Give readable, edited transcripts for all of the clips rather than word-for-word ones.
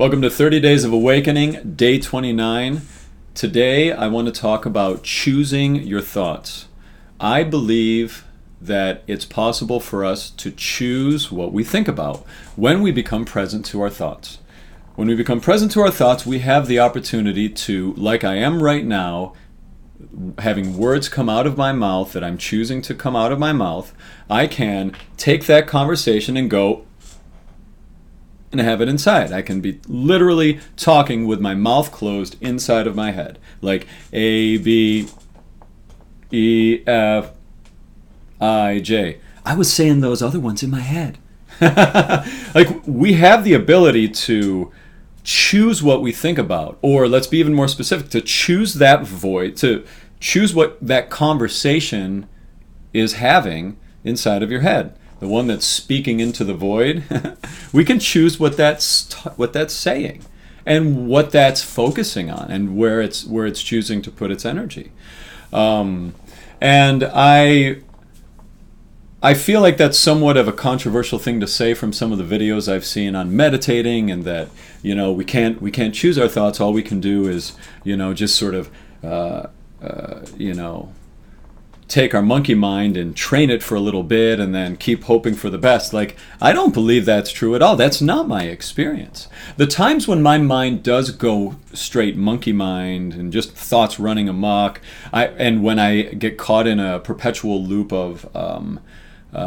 Welcome to 30 Days of Awakening, day 29. Today I want to talk about choosing your thoughts. I believe that it's possible for us to choose what we think about when we become present to our thoughts. When we become present to our thoughts, we have the opportunity to, like I am right now, having words come out of my mouth that I'm choosing to come out of my mouth, I can take that conversation and go and have it inside. I can be literally talking with my mouth closed inside of my head. Like A, B, E, F, I, J. I was saying those other ones in my head. Like, we have the ability to choose what we think about, or let's be even more specific, to choose that void, to choose what that conversation is having inside of your head. The one that's speaking into the void, we can choose what that's saying and what that's focusing on and where it's choosing to put its energy. And I feel like that's somewhat of a controversial thing to say from some of the videos I've seen on meditating, and that, you know, we can't choose our thoughts. All we can do is, you know, just sort of take our monkey mind and train it for a little bit and then keep hoping for the best. Like, I don't believe that's true at all. That's not my experience. The times when my mind does go straight monkey mind and just thoughts running amok, and when I get caught in a perpetual loop of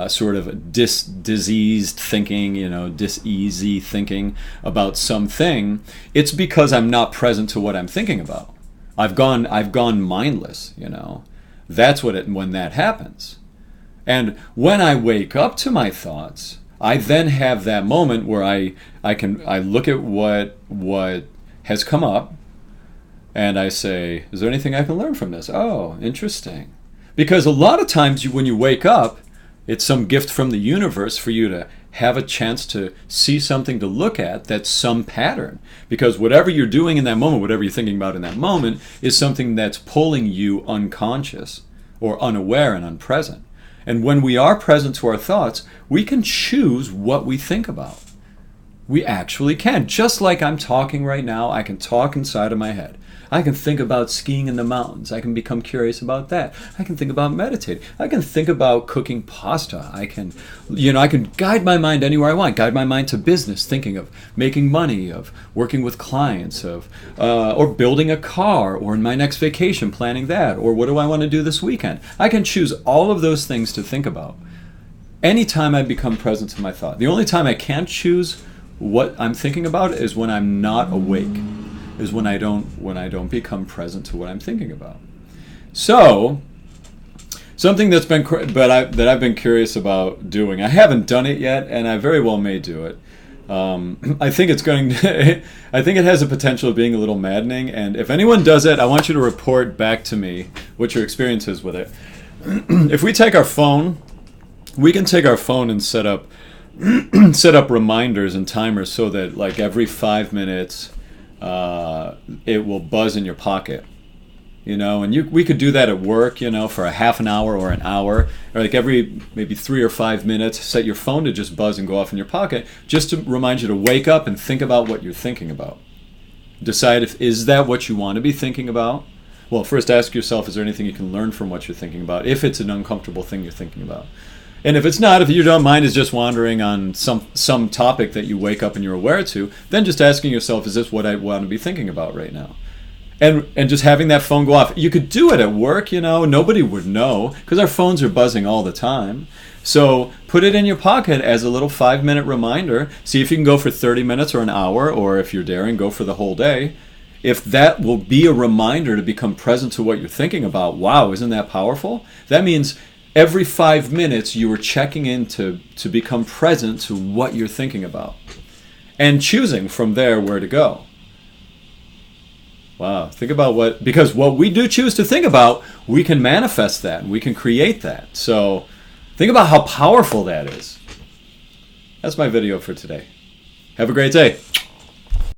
sort of diseased thinking, diseasy thinking about something, it's because I'm not present to what I'm thinking about. I've gone mindless, That's when that happens. And when I wake up to my thoughts, I then have that moment where I look at what has come up, and I say, is there anything I can learn from this? Oh, interesting. Because a lot of times when you wake up, it's some gift from the universe for you to have a chance to see something to look at that's some pattern. Because whatever you're doing in that moment, whatever you're thinking about in that moment, is something that's pulling you unconscious or unaware and unpresent. And when we are present to our thoughts, we can choose what we think about. We actually can. Just like I'm talking right now, I can talk inside of my head. I can think about skiing in the mountains. I can become curious about that. I can think about meditating. I can think about cooking pasta. I can guide my mind anywhere I want. Guide my mind to business, thinking of making money, of working with clients, or building a car, or in my next vacation, planning that, or what do I want to do this weekend. I can choose all of those things to think about anytime I become present to my thought. The only time I can't choose what I'm thinking about is when I'm not awake, is when I don't become present to what I'm thinking about. So, something that I've been curious about doing. I haven't done it yet, and I very well may do it. I think it has a potential of being a little maddening, and if anyone does it, I want you to report back to me what your experience is with it. If we take our phone, we can take our phone and set up reminders and timers so that, like, every 5 minutes it will buzz in your pocket, and we could do that at work, for a half an hour or an hour, or like every maybe 3 or 5 minutes, set your phone to just buzz and go off in your pocket, just to remind you to wake up and think about what you're thinking about. Decide is that what you want to be thinking about? Well, first ask yourself, is there anything you can learn from what you're thinking about, if it's an uncomfortable thing you're thinking about? And if it's not, if your mind is just wandering on some topic that you wake up and you're aware to, then just asking yourself, is this what I want to be thinking about right now? And just having that phone go off. You could do it at work, nobody would know, because our phones are buzzing all the time. So put it in your pocket as a little 5-minute reminder. See if you can go for 30 minutes or an hour, or if you're daring, go for the whole day. If that will be a reminder to become present to what you're thinking about, wow, isn't that powerful? That means every 5 minutes you are checking in to become present to what you're thinking about, and choosing from there where to go. Wow, think about because what we do choose to think about, we can manifest that, we can create that. So think about how powerful that is. That's my video for today. Have a great day.